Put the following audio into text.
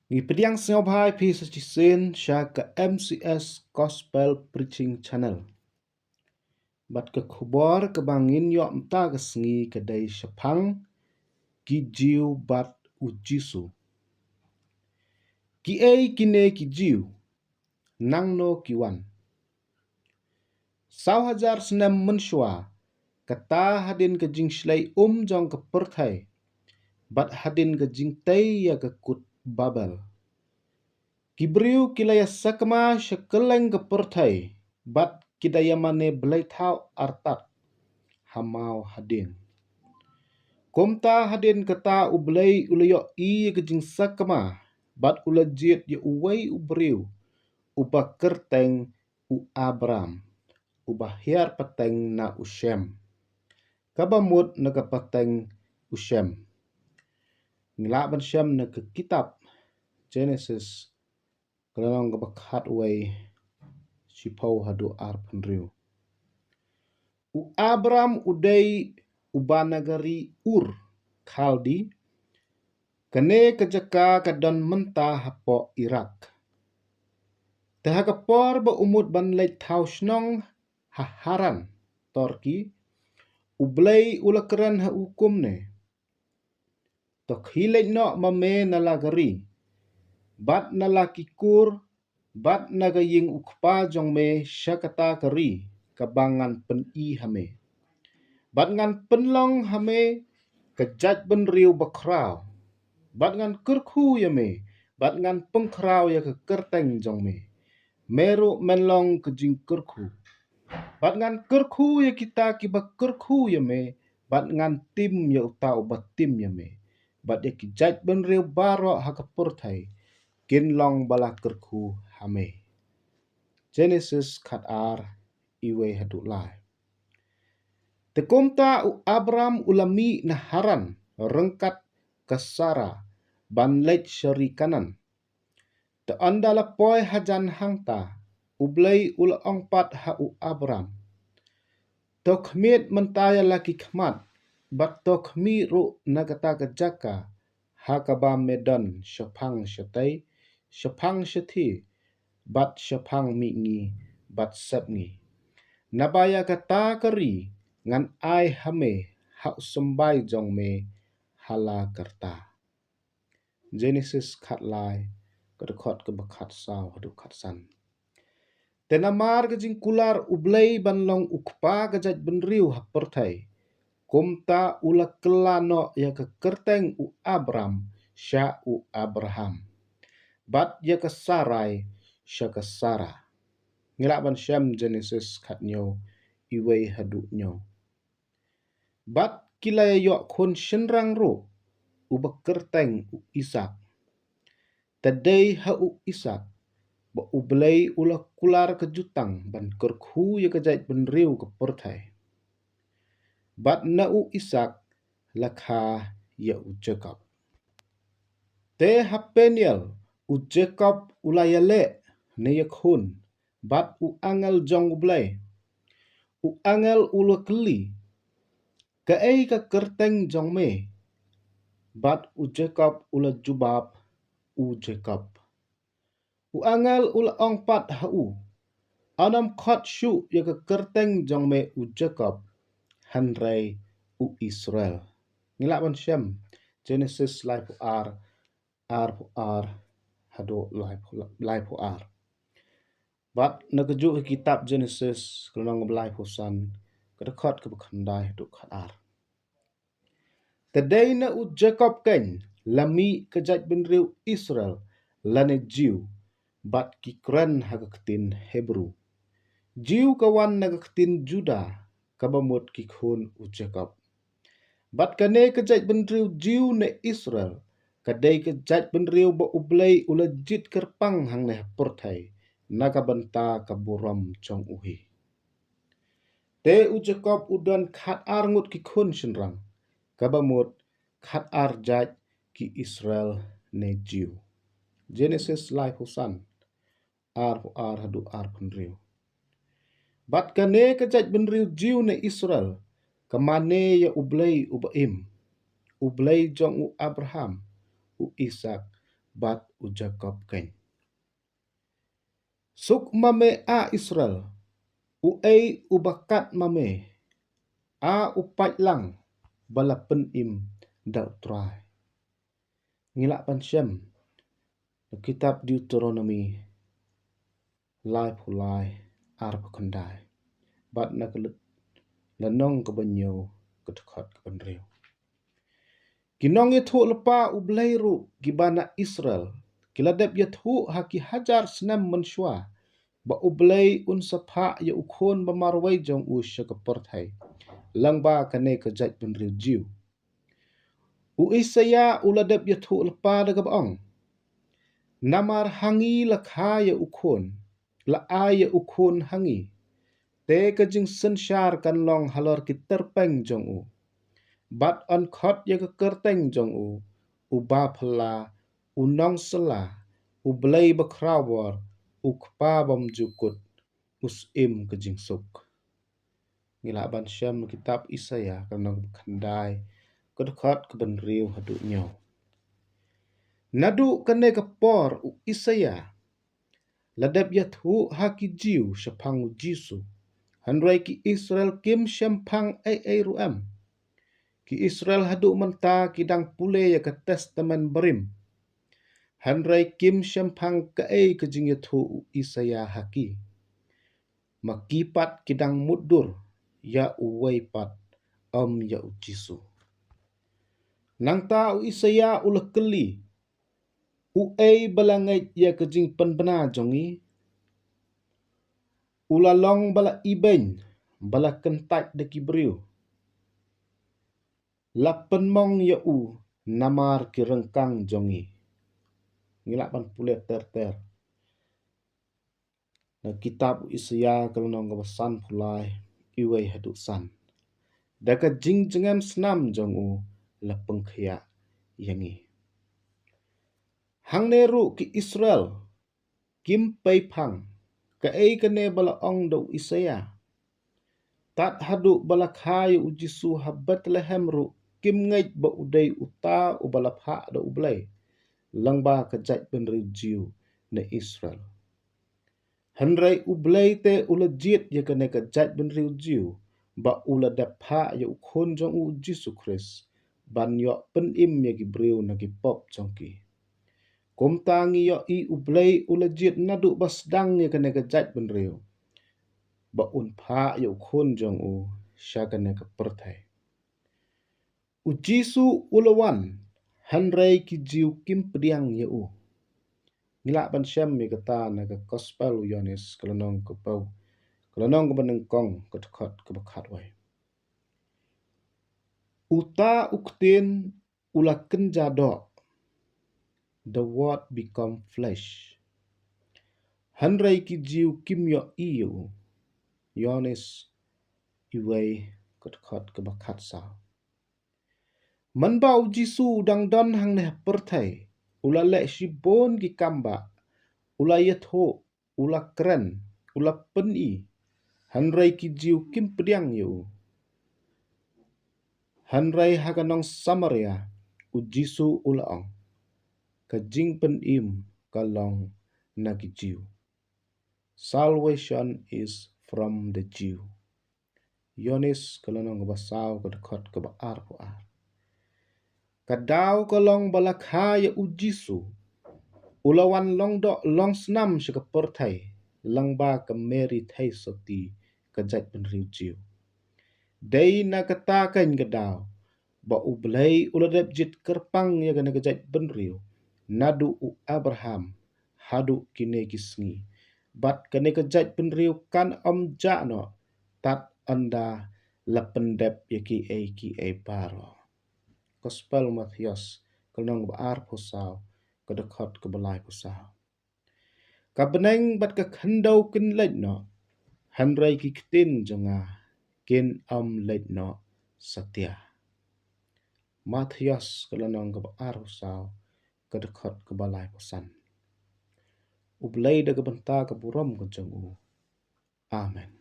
Ngipediang Snobhai Pisachisin Shaka MCS Gospel Preaching Channel. Bat ke khubor ke bangin yok mta kesngi kedai Shapang Kijiu bat ujisu. Ki ei kine kijiu nang no kiwan. Sau hajar senam mensyua kata hadin ke jing shlai jong ke perthai bat hadin ke jing tay ya ke kut babel. Kibriu kilaya sakma shakeleng ke perthai bat kidayamane belai thau artat hamau hadin. Komta hadin kata ublay ulayo i ke jing sakma bat ulajit ya uway ubriu uba kerteng u Abram uba hiar pateng na Ushem. Kabamut na kapateng Ushem. Ngilaban Shem na ke kitab Genesis kalalong kabakat way sipau hadu arpenriu. U Abram uday ubanagari Ur Khaldi kene kejaka kadon mentah hapo Irak. Tahakapor ba umut banlay tau snong haharan Torki ublay ulakran ha hukum ne. Tok hilay no mame nalagari bat nalakikur bat nagaying ukpa jong me syakata kari kabangan pen i hame. Bat ngan penlong hame kejat benriu bakrau. Bat ngan kurku ya me. Bat ngan pengkrau ya ke kerteng jong me. Meru menlong kejing kurku. Bat ngan kurku ya kita kiba kurku ya me. Bat ngan tim ya utau bat tim ya me. Bat ya kijat benriu baro hakapurthai. Kinlong bala kurku hame. Genesis kat ar iwe haduk lai. Tekumta u Abram ulami naharan rengkat kesara banlait syari kanan. Te andala poi hajan hangta ublay ula ongpat ha u Abram. Tokmit mentaya laki khmat bat tokmi ru nagata kejaka hakaba medan syapang syatay syapang syati bat syapang mingi bat sepngi. Nabaya kata kari ngan ai hame hak sembai jong me hala kerta. Genesis kat lai kedekot ke bekat saw hadu kat san. Tenamar kejing kular ublay banlong ukpa kejat benriu hapertai. Kumta ula kelano ya ke kerteng u Abram sya u Abraham. Bat ya ke Sarai sya ke Sarah. Ngilaban Syam Genesis kat nyo iway hadu nyo. Bat kilaya yok kun shenrang ru uba kerteng u Isak. Tadai ha u Isak ba ublay ula kular kejutang ban kerku ya kejait benriu ke perthai. Bat na u Isak lakha ya u Jacob. Te hapenial u Jacob ulayale ne yakhun bat u angel jong ublay. U angel ula keli ka ei ka kerteng jong me. Bat u Jacob ula jubab u Jacob. U angel ula ongpat ha u. Anam khot syu ya ke kerteng jong me u Jacob. Hanrai u Israel. Ngilaban Syam Genesis lai pu ar hado lai pu ar. Bat nakeju kitab Genesis kelong belai pu san kedekot ke bekandai hadu kat ar. Tadai na u Jacob ken lami kejat benriu Israel lane Jiu bat kikran hagaktin Hebrew. Jiu kawan nagaktin Juda kabamut kikhun u Jacob. Bat kane kejat benriu Jiu ne Israel kadai kejat benriu ba ublay ulajit kerpang hang ne perthai nagabanta kaburam chong uhi. Te u Jacob udan khat ar ngut kikhun shenrang. Kabamut khat ar jaj ki Israel ne Jiu. Genesis lai husan ar hadu ar penriu. Bat kane kejat benriu Jiu ne Israel kamane ya ublay ubaim. Ublay jong u Abraham u Ishak bat u Jacob ken. Suk mame a Israel, u ei u bakat mame, a u lang bala pen im da utrai. Ngilak pan Shem, kitab Deuteronomy, lai pulai ar pakandai, bat na lanong kebanyo kedekat kebanriu. Kinong yathu lepa u belairu gibana Israel, kiladep yathu haki hajar senam mensyua, ba u belai un sapa ya ukhon bamarwai jong u syakaperthai, langba kane kejat benriu jiu. U Isaya uladep yathu lepa daga baong, namar hangi lakha ya ukhon, la ya ukhon hangi, te kejing sensyar kan long halor kiterpeng jong u. Bat on khot ya kekerteng jong u ba phala, u nong sela, u belai bakrawar, u kpa bom jukut, us im kejing suk. Ngila ban Syam kitab Isaya kanong khandai, kedekat kebenriu hadu nyaw. Nadu kane kapor u Isaya, ladap yathu haki jiu syapang u Jisu, hanrai ki Israel kim syampang ai ruam. Ki Israel hadu menta kidang pule ya ke testament berim. Hanrai kim syampang ke kejing yathu u Isaya haki. Makipat kidang mudur ya uwai pat ya u Jisu. Nangta u Isaya ulah keli, u balangait ya kejing penbena jongi, ulalong bala ibeng, bala kentat deki beriu. Lapen mong ya u namar ki rengkang jongi. Ngilak pan pule ter. Na kitab Isaya kalau nong kawasan pulai iwai haduk san. Daka jing jengam senam jong u lapeng khia yangi. Hang neru ki Israel kim pei pang ka kane bala ong do Isaya. Tat haduk bala khayu u Jisu ha Bethlehem ru kim ngait ba udai uta u bala pha da ublai. Langba kejat benriu jiu na Israel. Hanrai ublai te ulajit ya kane kejat benriu jiu ba ula dapha ya ukhon jong u Jisu Kris ban yo pen im ya gibriu na gipop jongki. Kumtangi yo i ublai ulajit nadu basdang ya kane kejat benriu ba un pha ya ukhon jong u sya kane keperthai. U Jisu ulawan hanrai ki jiu kim pediang ya u. Ngilak ban Syam ya kata na ke gospel u Yohanes kelenong ke pau. Kelenong ke benengkong ke dekat ke bekat wai. Uta uktin ula kenjadok. The word become flesh. Hanrai ki jiu kim yo iyo. Yohanes iwai ke dekat ke bekat sa. Manba u Jisu dang don hang neh perthai. Ula lek shibon ki kamba. Ula yatho. Ula keren. Ula peni. Hanrai ki jiu kim pediang yu. Hanrai haganong Samaria. U Jisu ulaong. Kajing pen im kalong nagi jiu. Salvation is from the Jew. Yohanes kalonong basau ke dekat ke baar puar. Kadau kolong balakha ya u Jisu. Ulawan long dok long senam syakaperthai. Langba ke Mary thai soti kejat benriu jiu. Dai na katakan gedau. Ba u belai uladap jit kerpang ya kena kejat benriu. Nadu u Abraham. Hadu kine kisngi. Bat kene kejat benriu kan om jakno. Tat anda lapendep ya ki baro. Gospel Mathias kelong baar pusau ke dekat ke belai pusau. Kabeneng bat ke khendau kin leit no. Hanrai ki kitin jonga kin leit no setia. Mathias kelong ke baar pusau ke dekat ke belai pusan. Ublai da ke benta ke buram ke jong u. Amen.